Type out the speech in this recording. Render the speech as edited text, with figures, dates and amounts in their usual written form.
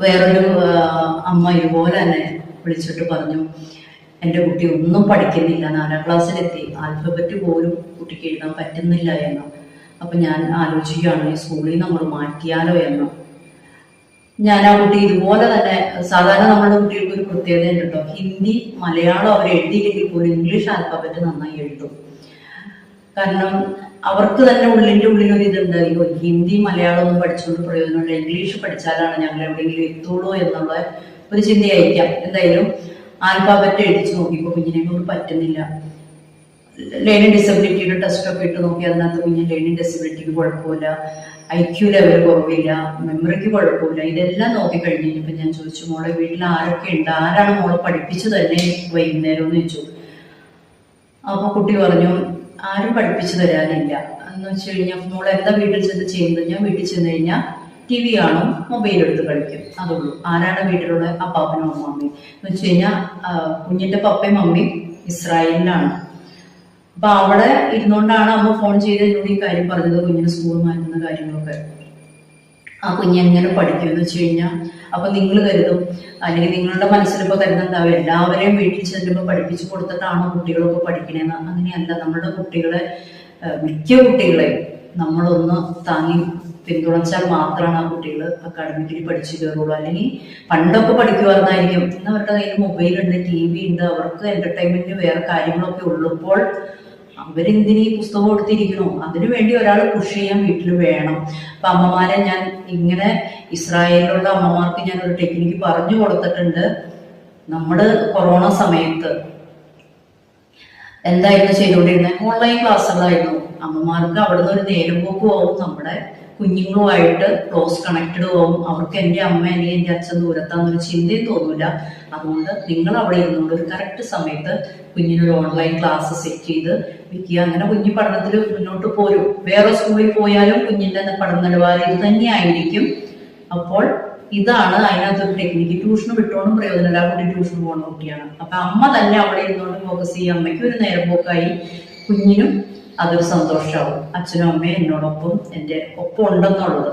വേറൊരു അമ്മ ഇതുപോലെ തന്നെ വിളിച്ചിട്ട് പറഞ്ഞു, എൻ്റെ കുട്ടി ഒന്നും പഠിക്കുന്നില്ല, 4ാം ക്ലാസ്സിലെത്തി, ആൽഫബറ്റ് പോലും കുട്ടിക്ക് എഴുതാൻ പറ്റുന്നില്ല എന്ന്. അപ്പൊ ഞാൻ ആലോചിക്കുകയാണ്, ഈ സ്കൂളിൽ നമ്മൾ മാറ്റിയാലോ എന്ന്. ഞാൻ ആ കുട്ടി ഇതുപോലെ തന്നെ, സാധാരണ നമ്മുടെ കുട്ടികൾക്ക് ഒരു പ്രത്യേകത ഉണ്ട് കേട്ടോ, ഹിന്ദി മലയാളം അവർ എഴുതിയില്ലെങ്കിൽ പോലും ഇംഗ്ലീഷ് ആൽഫബറ്റ് നന്നായി എഴുതും. കാരണം അവർക്ക് തന്നെ ഉള്ളിന്റെ ഉള്ളിലൊരു ഇതുണ്ട്, അയ്യോ ഹിന്ദി മലയാളം ഒന്നും പഠിച്ചുകൊണ്ട് പ്രയോജനമില്ല, ഇംഗ്ലീഷ് പഠിച്ചാലാണ് ഞങ്ങൾ എവിടെയെങ്കിലും എത്തുള്ളൂ എന്നുള്ള ഒരു ചിന്തയായിരിക്കാം. എന്തായാലും ആൽഫാബറ്റ് എഴുതിച്ചു നോക്കിയപ്പോൾ കുഞ്ഞിനെ കൊണ്ട് പറ്റുന്നില്ല. ലേണിംഗ് ഡിസബിലിറ്റിയുടെ ടെസ്റ്റ് ഒക്കെ ഇട്ട് നോക്കി, അതിനകത്ത് കുഞ്ഞിന് ലേണിംഗ് ഡിസബിലിറ്റിക്ക് കുഴപ്പമില്ല, IQ ലെവൽ കുറവില്ല, മെമ്മറിക്ക് കുഴപ്പമില്ല. ഇതെല്ലാം നോക്കി കഴിഞ്ഞപ്പോൾ ഞാൻ ചോദിച്ചു, മോളെ വീട്ടിൽ ആരൊക്കെ ഉണ്ട്, ആരാണ് മോളെ പഠിപ്പിച്ചു തന്നെ വൈകുന്നേരം എന്ന് ചോദിച്ചു. അപ്പൊ കുട്ടി പറഞ്ഞു, ആരും പഠിപ്പിച്ചു തരാനില്ല എന്ന് വെച്ച് കഴിഞ്ഞാൽ, മോളെ എന്താ വീട്ടിൽ ചെന്ന് ചെയ്യുന്നത്? ഞാൻ വീട്ടിൽ ചെന്ന് കഴിഞ്ഞാൽ TV കാണും, മൊബൈൽ എടുത്ത് കളിക്കും, അതുള്ളൂ. ആരാണ് വീട്ടിലുള്ള അപ്പാപ്പനും അമ്മയും എന്ന് വെച്ച് കഴിഞ്ഞാൽ, കുഞ്ഞിന്റെ പപ്പയും മമ്മിയും ഇസ്രായേലിലാണ്. അപ്പൊ അവിടെ ഇരുന്നുകൊണ്ടാണ് അമ്മ ഫോൺ ചെയ്ത് എന്നോട് ഈ കാര്യം പറഞ്ഞത്, കുഞ്ഞിന് സ്കൂൾ മാറ്റുന്ന കാര്യങ്ങളൊക്കെ. ആ കുഞ്ഞ് എങ്ങനെ പഠിക്കും എന്ന് വെച്ച് കഴിഞ്ഞാൽ, അപ്പൊ നിങ്ങൾ കരുതും, അല്ലെങ്കിൽ നിങ്ങളുടെ മനസ്സിലിപ്പോ കരുതുന്നുണ്ടാവും, എല്ലാവരെയും വീട്ടിൽ ചെല്ലുമ്പോൾ പഠിപ്പിച്ചു കൊടുത്തിട്ടാണോ കുട്ടികളൊക്കെ പഠിക്കണേന്ന്. അങ്ങനെയല്ല. നമ്മുടെ കുട്ടികളെ, മിക്ക കുട്ടികളെയും നമ്മളൊന്ന് താങ്ങി പിന്തുണച്ചാൽ മാത്രമാണ് ആ കുട്ടികൾ അക്കാഡമിക്കലി പഠിച്ചു കയറുള്ളൂ. അല്ലെങ്കിൽ പണ്ടൊക്കെ പഠിക്കുമായിരുന്നായിരിക്കും, ഇന്ന് അവരുടെ കയ്യിൽ മൊബൈലുണ്ട്, TV ഉണ്ട്, അവർക്ക് എന്റർടൈൻമെന്റ് വേറെ കാര്യങ്ങളൊക്കെ ഉള്ളപ്പോൾ അവരെന്തിനീ പുസ്തകം കൊടുത്തിരിക്കണോ? അതിനുവേണ്ടി ഒരാൾ പുഷ് ചെയ്യാൻ വീട്ടിൽ വേണം. അപ്പൊ അമ്മമാരെ ഞാൻ ഇങ്ങനെ, ഇസ്രായേലിലുള്ള അമ്മമാർക്ക് ഞാൻ ഒരു ടെക്നിക്ക് പറഞ്ഞു കൊടുത്തിട്ടുണ്ട്. നമ്മുടെ കൊറോണ സമയത്ത് എന്തായിരുന്നു ചെയ്തുകൊണ്ടിരുന്നത്? ഓൺലൈൻ ക്ലാസ്സുകളായിരുന്നു. അമ്മമാർക്ക് അവിടുന്ന് ഒരു നേരമ്പോക്കും ആവും, നമ്മുടെ കുഞ്ഞുങ്ങളുമായിട്ട് ക്ലോസ് കണക്റ്റഡ് ആവും. അവർക്ക് എൻ്റെ അമ്മ അല്ലെങ്കിൽ എൻ്റെ അച്ഛൻ ദൂരത്താന്നൊരു ചിന്തയും തോന്നൂല. അതുകൊണ്ട് നിങ്ങൾ അവിടെ ഇരുന്നുകൊണ്ട് ഒരു കറക്റ്റ് സമയത്ത് കുഞ്ഞിനൊരു ഓൺലൈൻ ക്ലാസ് സെറ്റ് ചെയ്ത് വെക്കുക. അങ്ങനെ കുഞ്ഞു പഠനത്തിൽ മുന്നോട്ട് പോരും. വേറെ സ്കൂളിൽ പോയാലും കുഞ്ഞിന്റെ പഠന നിലവാരം ഇത് തന്നെയായിരിക്കും. അപ്പോൾ ഇതാണ് അതിനകത്തൊരു ടെക്നിക്ക്. ട്യൂഷന് വിട്ടോണ്ടും പ്രയോജനമില്ല, കുട്ടി ട്യൂഷന് പോകുന്ന കുട്ടിയാണ്. അപ്പൊ അമ്മ തന്നെ അവിടെ ഇരുന്നുകൊണ്ട് ഫോക്കസ് ചെയ്യുക. അമ്മയ്ക്ക് ഒരു നേരമ്പോക്കായി, കുഞ്ഞിനും അതൊരു സന്തോഷമാവും. അച്ഛനും അമ്മയും എന്നോടൊപ്പം എൻ്റെ ഒപ്പം ഉണ്ടെന്നുള്ളത്.